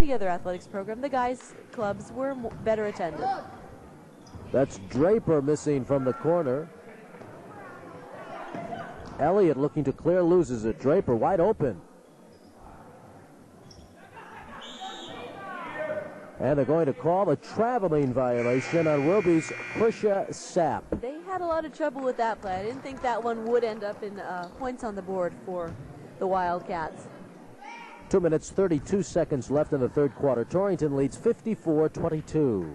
any other athletics program, the guys' clubs were better attended. That's Draper missing from the corner. Elliott looking to clear, loses it. Draper wide open. And they're going to call a traveling violation on Wilby's Krisha Sapp. They had a lot of trouble with that play. I didn't think that one would end up in points on the board for the Wildcats. 2 minutes, 32 seconds left in the third quarter. Torrington leads 54-22.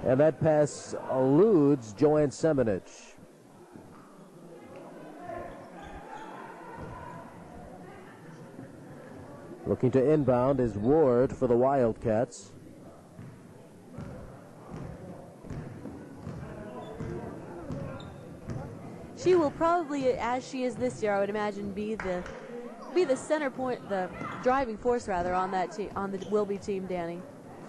And that pass eludes Joanne Semenich. Looking to inbound is Ward for the Wildcats. She will probably, as she is this year, I would imagine, be the center point, the driving force rather, on that team, on the Wilby team, Danny.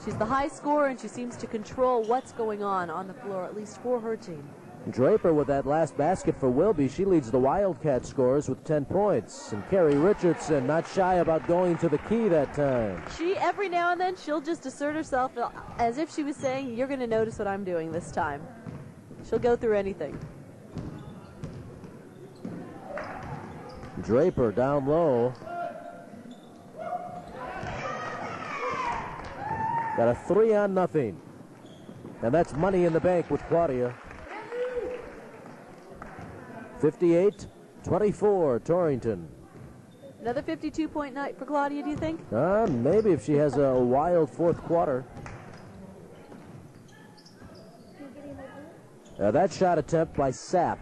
She's the high scorer, and she seems to control what's going on the floor, at least for her team. Draper with that last basket for Wilby. She leads the Wildcat scorers with 10 points. And Carrie Richardson not shy about going to the key that time. She, every now and then, she'll just assert herself as if she was saying, you're going to notice what I'm doing this time. She'll go through anything. Draper down low. Got a 3-on-0. And that's money in the bank with Claudia. 58-24, Torrington. Another 52-point night for Claudia, do you think? Maybe if she has a wild fourth quarter. That shot attempt by Sapp.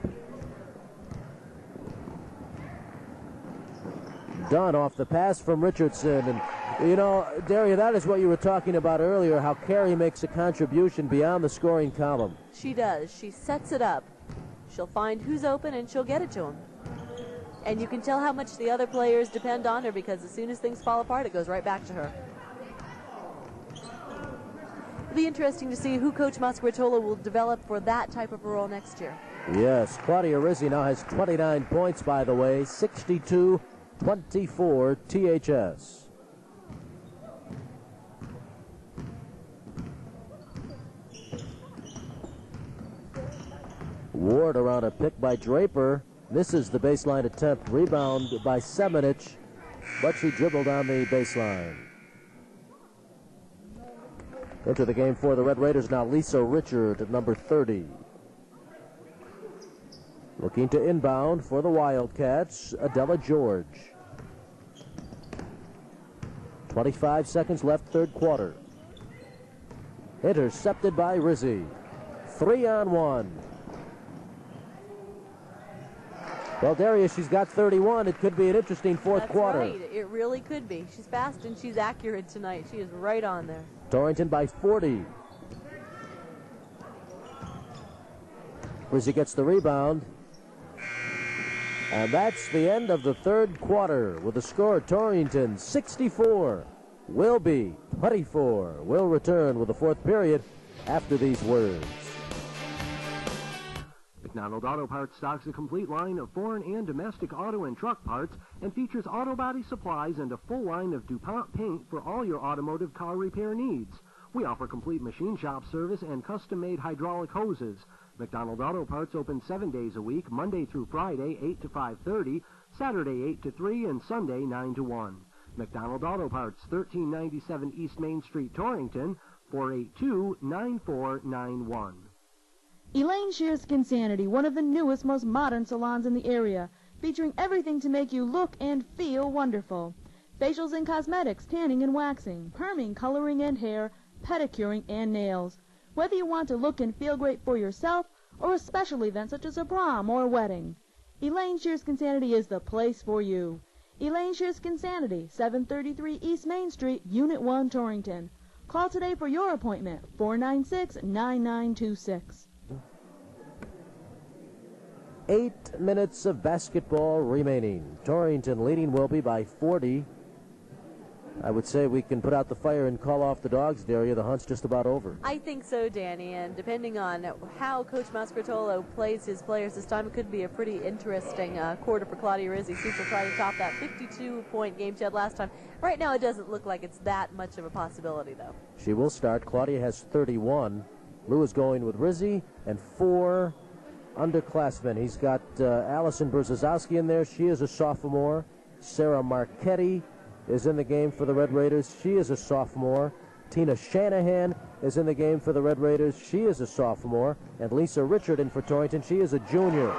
Done off the pass from Richardson. And, you know, Daria, that is what you were talking about earlier, how Carrie makes a contribution beyond the scoring column. She does. She sets it up. She'll find who's open, and she'll get it to him. And you can tell how much the other players depend on her, because as soon as things fall apart, it goes right back to her. It'll be interesting to see who Coach Masquertola will develop for that type of a role next year. Yes, Claudia Rizzi now has 29 points, by the way, 62-24 THS. Ward around a pick by Draper. Misses the baseline attempt. Rebound by Semenich, but she dribbled on the baseline. Into the game for the Red Raiders now, Lisa Richard at number 30. Looking to inbound for the Wildcats, Adela George. 25 seconds left, third quarter. Intercepted by Rizzi. 3-on-1. Well, Darius, she's got 31. It could be an interesting fourth quarter. That's right. It really could be. She's fast and she's accurate tonight. She is right on there. Torrington by 40. Rizzi gets the rebound. And that's the end of the third quarter with the score Torrington 64, Wilby 24. We'll return with the fourth period after these words. McDonald Auto Parts stocks a complete line of foreign and domestic auto and truck parts and features auto body supplies and a full line of DuPont paint for all your automotive car repair needs. We offer complete machine shop service and custom-made hydraulic hoses. McDonald Auto Parts open 7 days a week, Monday through Friday, 8 to 5:30, Saturday, 8 to 3, and Sunday, 9 to 1. McDonald Auto Parts, 1397 East Main Street, Torrington, 482-9491. Elaine Shear's Skinsanity, one of the newest, most modern salons in the area, featuring everything to make you look and feel wonderful. Facials and cosmetics, tanning and waxing, perming, coloring and hair, pedicuring and nails. Whether you want to look and feel great for yourself or a special event such as a prom or a wedding, Elaine Shear's Skinsanity is the place for you. Elaine Shear's Skinsanity, 733 East Main Street, Unit 1, Torrington. Call today for your appointment, 496-9926. 8 minutes of basketball remaining. Torrington leading Wilby by 40. I would say we can put out the fire and call off the dogs, Daria. The hunt's just about over. I think so, Danny, and depending on how Coach Mascrotolo plays his players this time, it could be a pretty interesting quarter for Claudia Rizzi. See if she'll try to top that 52-point game she had last time. Right now, it doesn't look like it's that much of a possibility, though. She will start. Claudia has 31. Lou is going with Rizzi and 4 underclassmen. He's got Allison Berzozowski in there. She is a sophomore. Sarah Marchetti is in the game for the Red Raiders. She is a sophomore. Tina Shanahan is in the game for the Red Raiders. She is a sophomore. And Lisa Richard in for Torrington. She is a junior.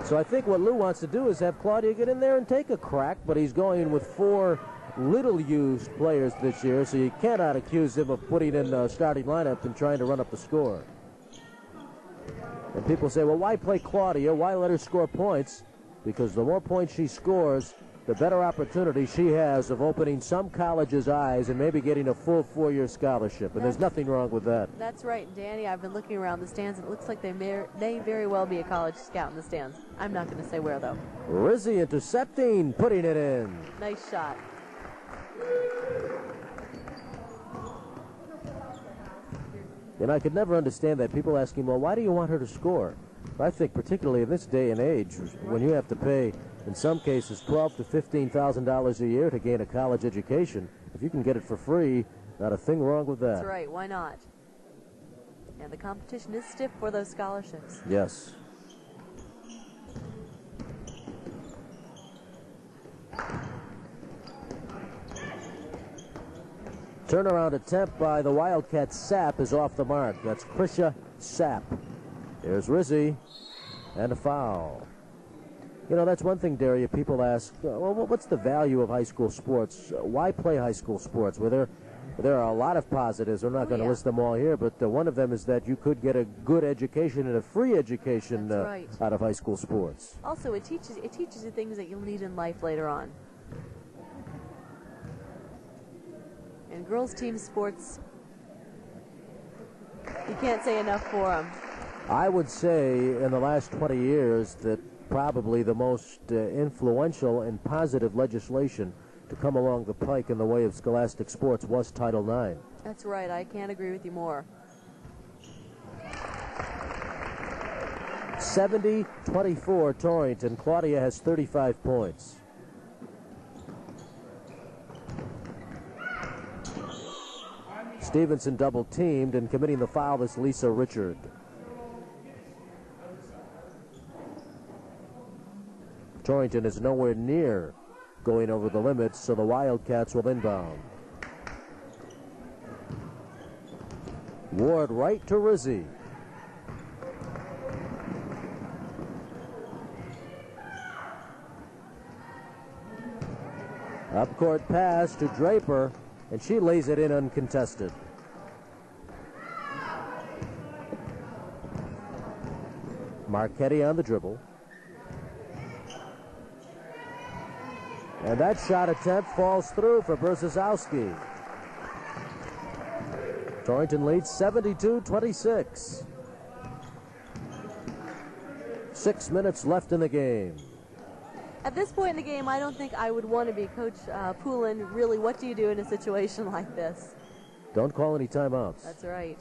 So I think what Lou wants to do is have Claudia get in there and take a crack, but he's going with 4 little-used players this year, so you cannot accuse him of putting in a starting lineup and trying to run up the score. And people say, well, why play Claudia? Why let her score points? Because the more points she scores, the better opportunity she has of opening some college's eyes and maybe getting a full 4-year scholarship. And there's nothing wrong with that. That's right, Danny. I've been looking around the stands, and it looks like they may very well be a college scout in the stands. I'm not going to say where, though. Rizzi intercepting, putting it in. Nice shot. And I could never understand that. People asking, well, why do you want her to score? I think particularly in this day and age, when you have to pay, in some cases, $12,000 to $15,000 a year to gain a college education, if you can get it for free, not a thing wrong with that. That's right. Why not? And the competition is stiff for those scholarships. Yes. Turnaround attempt by the Wildcat Sapp is off the mark. That's Krisha Sapp. There's Rizzi, and a foul. You know, that's one thing, Daria. People ask, well, what's the value of high school sports? Why play high school sports? Well, there are a lot of positives. We're not going to list them all here, but one of them is that you could get a good education and a free education out of high school sports. Also, it teaches you things that you'll need in life later on. And girls' team sports, you can't say enough for them. I would say in the last 20 years that probably the most influential and positive legislation to come along the pike in the way of scholastic sports was Title IX. That's right. I can't agree with you more. 70-24 Torrington. Claudia has 35 points. Stevenson double teamed, and committing the foul is Lisa Richard. Torrington is nowhere near going over the limits, so the Wildcats will inbound. Ward right to Rizzi. Up court pass to Draper, and she lays it in uncontested. Marchetti on the dribble. And that shot attempt falls through for Berzozowski. Torrington leads 72-26. 6 minutes left in the game. At this point in the game, I don't think I would want to be Coach Poulin. Really, what do you do in a situation like this? Don't call any timeouts. That's right.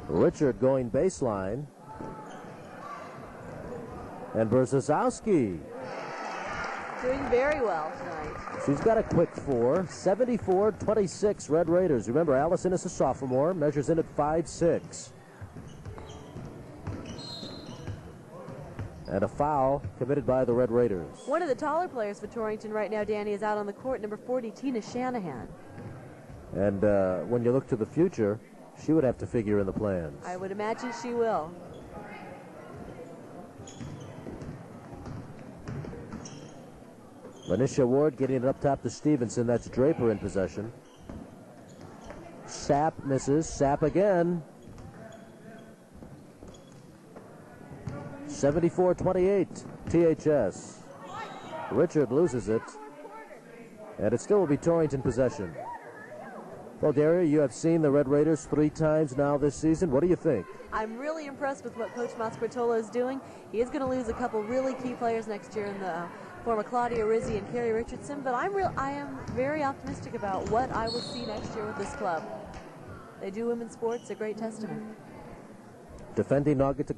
Richard going baseline. And Berzozowski Doing very well tonight. She's got a quick 4. 74-26 Red Raiders. Remember, Allison is a sophomore, measures in at 5'6". And a foul committed by the Red Raiders. One of the taller players for Torrington right now, Danny, is out on the court, number 40, Tina Shanahan. And when you look to the future, she would have to figure in the plans. I would imagine she will. Lanisha Ward getting it up top to Stevenson. That's Draper in possession. Sapp misses. Sapp again. 74-28 THS. Richard loses it. And it still will be Torrington possession. Well, Daria, you have seen the Red Raiders 3 times now this season. What do you think? I'm really impressed with what Coach Masquertola is doing. He is going to lose a couple really key players next year in the form of Claudia Rizzi and Carrie Richardson, but I am very optimistic about what I will see next year with this club. They do women's sports, a great testament. Defending Naugatuck